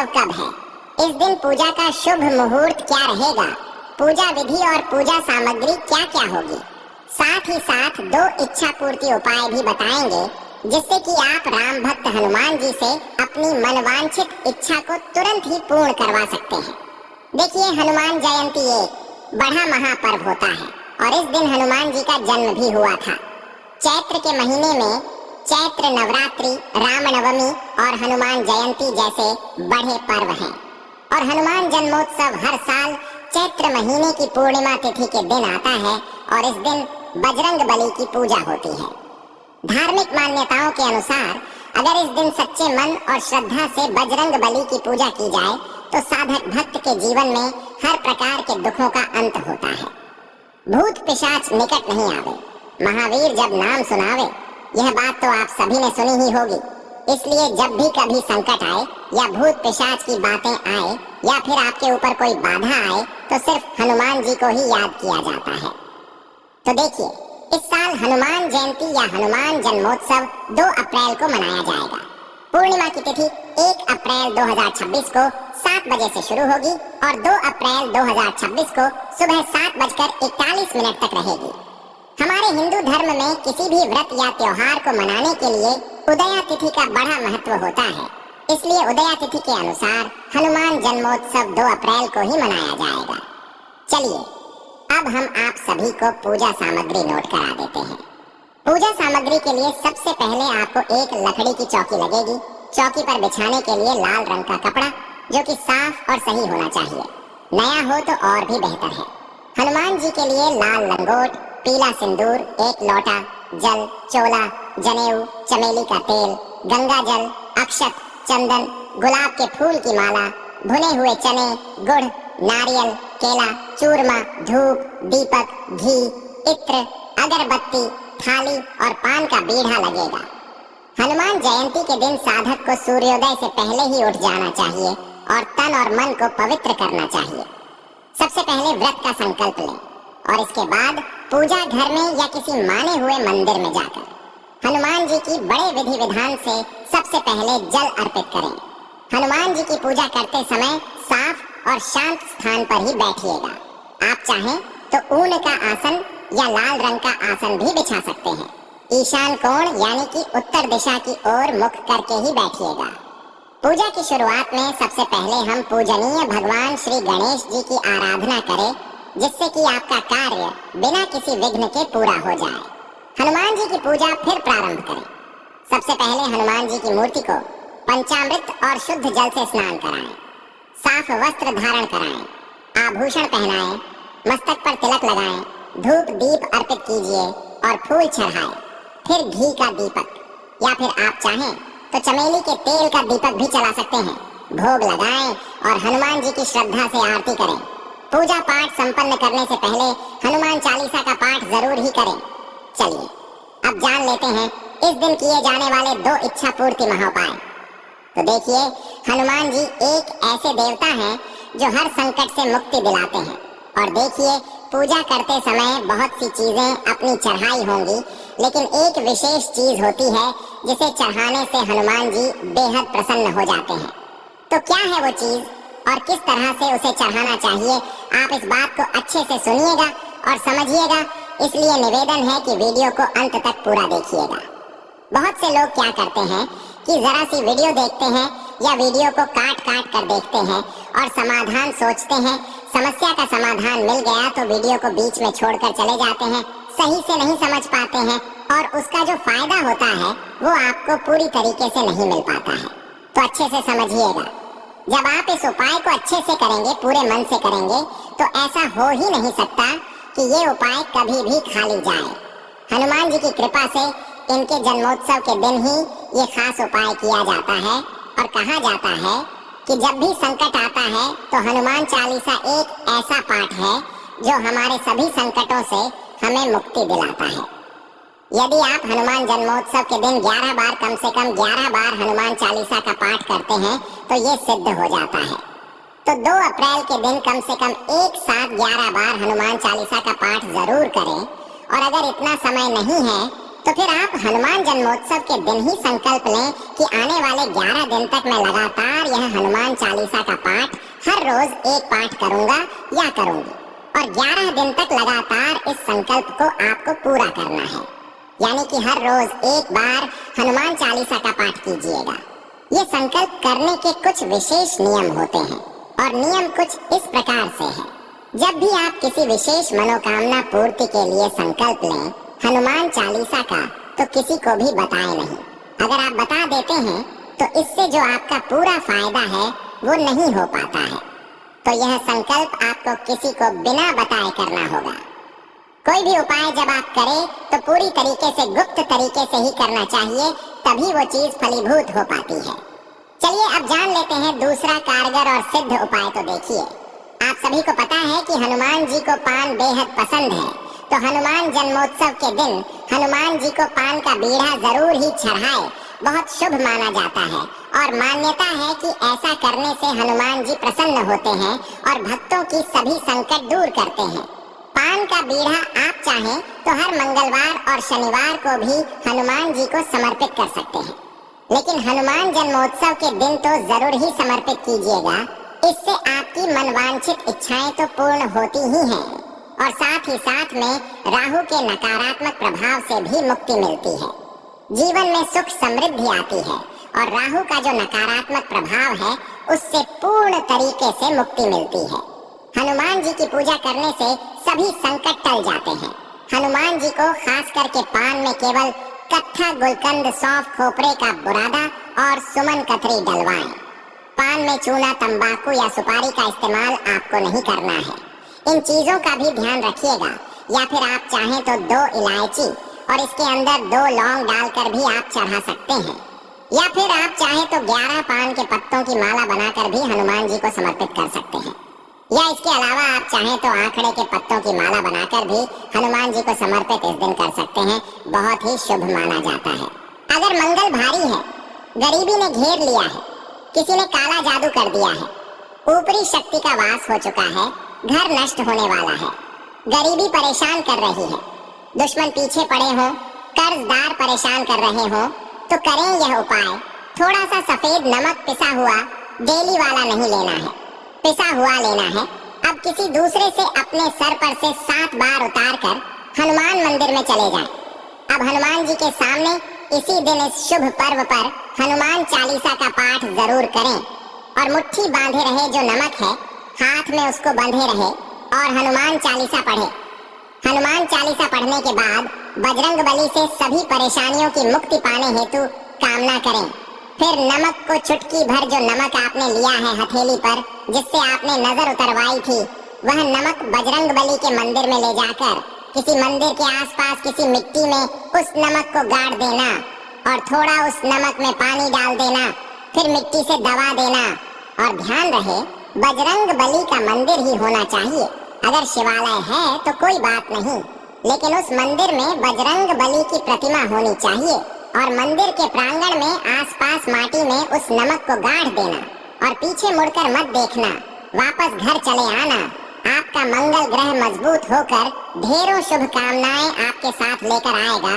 जन्मोत्सव कब है, इस दिन पूजा का शुभ मुहूर्त क्या रहेगा, पूजा विधि और पूजा सामग्री क्या क्या होगी। साथ ही साथ 2 इच्छा पूर्ति उपाय भी बताएंगे जिससे कि आप राम भक्त हनुमान जी से अपनी मनवांछित इच्छा को तुरंत ही पूर्ण करवा सकते हैं। देखिए, हनुमान जयंती एक बड़ा महापर्व होता है और इस दिन हनुमान जी का जन्म भी हुआ था। चैत्र के महीने में चैत्र नवरात्रि, रामनवमी और हनुमान जयंती जैसे बड़े पर्व हैं और हनुमान जन्मोत्सव हर साल चैत्र महीने की पूर्णिमा तिथि के दिन आता है और इस दिन बजरंग बली की पूजा होती है। धार्मिक मान्यताओं के अनुसार अगर इस दिन सच्चे मन और श्रद्धा से बजरंग बली की पूजा की जाए तो साधक भक्त के जीवन में हर प्रकार के दुखों का अंत होता है। भूत पिशाच निकट नहीं आवे, महावीर जब नाम सुनावे, यह बात तो आप सभी ने सुनी ही होगी। इसलिए जब भी कभी संकट आए या भूत पिशाच की बातें आए या फिर आपके ऊपर कोई बाधा आए तो सिर्फ हनुमान जी को ही याद किया जाता है। तो देखिए, इस साल हनुमान जयंती या हनुमान जन्मोत्सव 2 अप्रैल को मनाया जाएगा। पूर्णिमा की तिथि 1 अप्रैल 2026 को 7 बजे से शुरू होगी और 2 अप्रैल 2026 को सुबह 7:41 तक रहेगी। हमारे हिंदू धर्म में किसी भी व्रत या त्योहार को मनाने के लिए उदया तिथि का बड़ा महत्व होता है। इसलिए उदया तिथि के अनुसार हनुमान जन्मोत्सव 2 अप्रैल को ही मनाया जाएगा। चलिए, अब हम आप सभी को पूजा सामग्री नोट करा देते हैं। पूजा सामग्री के लिए सबसे पहले आपको एक लकड़ी की चौकी लगेगी। चौकी पर बिछाने के लिए लाल रंग का कपड़ा जो कि साफ और सही होना चाहिए, नया हो तो और भी बेहतर है। हनुमान जी के लिए लाल लंगोट, पीला सिंदूर, 1 लोटा जल, चोला, जनेऊ, चमेली का तेल, गंगा जल, अक्षत, चंदन, गुलाब के फूल की माला, भुने हुए चने, गुड़, नारियल, केला, चूरमा, धूप, दीपक, घी, इत्र, अगरबत्ती, थाली और पान का बीड़ा लगेगा। हनुमान जयंती के दिन साधक को सूर्योदय से पहले ही उठ जाना चाहिए और तन और मन को पवित्र करना चाहिए। सबसे पहले व्रत का संकल्प लें और इसके बाद पूजा घर में या किसी माने हुए मंदिर में जाकर हनुमान जी की बड़े विधि विधान से सबसे पहले जल अर्पित करें। हनुमान जी की पूजा करते समय साफ और शांत स्थान पर ही बैठिएगा। आप चाहें तो ऊन का आसन या लाल रंग का आसन भी बिछा सकते हैं। ईशान कोण यानी कि उत्तर दिशा की ओर मुख करके ही बैठिएगा। पूजा की शुरुआत में सबसे पहले हम पूजनीय भगवान श्री गणेश जी की आराधना करें जिससे कि आपका कार्य बिना किसी विघ्न के पूरा हो जाए। हनुमान जी की पूजा फिर प्रारंभ करें। सबसे पहले हनुमान जी की मूर्ति को पंचामृत और शुद्ध जल से स्नान कराएं, साफ वस्त्र धारण कराएं, आभूषण पहनाएं, मस्तक पर तिलक लगाएं, धूप दीप अर्पित कीजिए और फूल चढ़ाएं। फिर घी का दीपक या फिर आप चाहें तो चमेली के तेल का दीपक भी चला सकते हैं। भोग लगाएं और हनुमान जी की श्रद्धा से आरती करें। पूजा पाठ संपन्न करने से पहले हनुमान चालीसा का पाठ जरूर ही करें। चलिए, अब जान लेते हैं इस दिन किए जाने वाले 2 इच्छा पूर्ति महाउपाय। तो देखिए, हनुमान जी एक ऐसे देवता हैं जो हर संकट से मुक्ति दिलाते हैं। और देखिए, पूजा करते समय बहुत सी चीजें अपनी चढ़ाई होंगी, लेकिन एक विशेष चीज होती है जिसे चढ़ाने से हनुमान जी बेहद प्रसन्न हो जाते हैं। तो क्या है वो चीज और किस तरह से उसे चढ़ाना चाहिए, आप इस बात को अच्छे से सुनिएगा और समझिएगा। इसलिए निवेदन है कि वीडियो को अंत तक पूरा देखिएगा। बहुत से लोग क्या करते हैं कि जरा सी वीडियो देखते हैं या वीडियो को काट काट कर देखते हैं और समाधान सोचते हैं। समस्या का समाधान मिल गया तो वीडियो को बीच में छोड़कर चले जाते हैं, सही से नहीं समझ पाते हैं और उसका जो फायदा होता है वो आपको पूरी तरीके से नहीं मिल पाता है। तो अच्छे से समझिएगा। जब आप इस उपाय को अच्छे से करेंगे, पूरे मन से करेंगे, तो ऐसा हो ही नहीं सकता कि ये उपाय कभी भी खाली जाए। हनुमान जी की कृपा से इनके जन्मोत्सव के दिन ही ये खास उपाय किया जाता है और कहा जाता है कि जब भी संकट आता है तो हनुमान चालीसा एक ऐसा पाठ है जो हमारे सभी संकटों से हमें मुक्ति दिलाता है। यदि आप हनुमान जन्मोत्सव के दिन 11 बार, कम से कम 11 बार हनुमान चालीसा का पाठ करते हैं तो ये सिद्ध हो जाता है। तो 2 अप्रैल के दिन कम से कम एक साथ 11 बार हनुमान चालीसा का पाठ जरूर करें। और अगर इतना समय नहीं है तो फिर आप हनुमान जन्मोत्सव के दिन ही संकल्प लें कि आने वाले 11 दिन तक मैं लगातार यह हनुमान चालीसा का पाठ हर रोज एक पाठ करूंगा या करूंगी, और 11 दिन तक लगातार इस संकल्प को आपको पूरा करना है। यानी कि हर रोज एक बार हनुमान चालीसा का पाठ कीजिएगा। ये संकल्प करने के कुछ विशेष नियम होते हैं, और नियम कुछ इस प्रकार से है। जब भी आप किसी विशेष मनोकामना पूर्ति के लिए संकल्प लें हनुमान चालीसा का, तो किसी को भी बताएं नहीं। अगर आप बता देते हैं तो इससे जो आपका पूरा फायदा है वो नहीं हो पाता है। तो यह संकल्प आपको किसी को बिना बताए करना होगा। कोई भी उपाय जब आप करें तो पूरी तरीके से गुप्त तरीके से ही करना चाहिए, तभी वो चीज फलीभूत हो पाती है। चलिए अब जान लेते हैं दूसरा कारगर और सिद्ध उपाय। तो देखिए, आप सभी को पता है कि हनुमान जी को पान बेहद पसंद है, तो हनुमान जन्मोत्सव के दिन हनुमान जी को पान का बीड़ा जरूर ही चढ़ाए, बहुत शुभ माना जाता है। और मान्यता है कि ऐसा करने से हनुमान जी प्रसन्न होते हैं और भक्तों की सभी संकट दूर करते हैं। पान का बीड़ा आप चाहें तो हर मंगलवार और शनिवार को भी हनुमान जी को समर्पित कर सकते हैं, लेकिन हनुमान जन्मोत्सव के दिन तो जरूर ही समर्पित कीजिएगा। इससे आपकी मनवांछित इच्छाएं तो पूर्ण होती ही हैं, और साथ ही साथ में राहु के नकारात्मक प्रभाव से भी मुक्ति मिलती है। जीवन में सुख समृद्धि आती है, और राहु का जो नकारात्मक प्रभाव है उससे पूर्ण तरीके से मुक्ति मिलती है। हनुमान जी की पूजा करने से सभी संकट टल जाते हैं। हनुमान जी को खास करके पान में केवल कत्था, गुलकंद, सौंफ, खोपरे का बुरादा और सुमन कतरी डलवाएं। पान में चूना, तंबाकू या सुपारी का इस्तेमाल आपको नहीं करना है। इन चीजों का भी ध्यान रखिएगा। या फिर आप चाहें तो 2 इलायची और इसके अंदर 2 लौंग डालकर भी आप चढ़ा सकते हैं। या फिर आप चाहें तो 11 पान के पत्तों की माला बनाकर भी हनुमान जी को समर्पित कर सकते हैं। या इसके अलावा आप चाहें तो आंकड़े के पत्तों की माला बनाकर भी हनुमान जी को समर्पित इस दिन कर सकते हैं। बहुत ही शुभ माना जाता है। अगर मंगल भारी है, गरीबी ने घेर लिया है, किसी ने काला जादू कर दिया है, ऊपरी शक्ति का वास हो चुका है, घर नष्ट होने वाला है, गरीबी परेशान कर रही है, दुश्मन पीछे पड़े हो, कर्जदार परेशान कर रहे हो, तो करें यह उपाय। थोड़ा सा सफेद नमक पिसा हुआ, डेली वाला नहीं लेना है, पिसा हुआ लेना है। अब किसी दूसरे से अपने सर पर से 7 बार उतार कर हनुमान मंदिर में चले जाएं। अब हनुमान जी के सामने इसी दिन इस शुभ पर्व पर हनुमान चालीसा का पाठ जरूर करें, और मुट्ठी बांधे रहे जो नमक है हाथ में उसको बंधे रहे और हनुमान चालीसा पढ़े। हनुमान चालीसा पढ़ने के बाद बजरंग बली से सभी परेशानियों की मुक्ति पाने हेतु कामना करें। फिर नमक को चुटकी भर, जो नमक आपने लिया है हथेली पर जिससे आपने नजर उतरवाई थी, वह नमक बजरंग बली के मंदिर में ले जाकर किसी मंदिर के आसपास किसी मिट्टी में उस नमक को गाड़ देना, और थोड़ा उस नमक में पानी डाल देना, फिर मिट्टी से दबा देना। और ध्यान रहे, बजरंग बली का मंदिर ही होना चाहिए। अगर शिवालय है तो कोई बात नहीं, लेकिन उस मंदिर में बजरंग बली की प्रतिमा होनी चाहिए, और मंदिर के प्रांगण में आसपास माटी में उस नमक को गाड़ देना, और पीछे मुड़कर मत देखना, वापस घर चले आना। आपका मंगल ग्रह मजबूत होकर ढेरों शुभकामनाएं आपके साथ लेकर आएगा।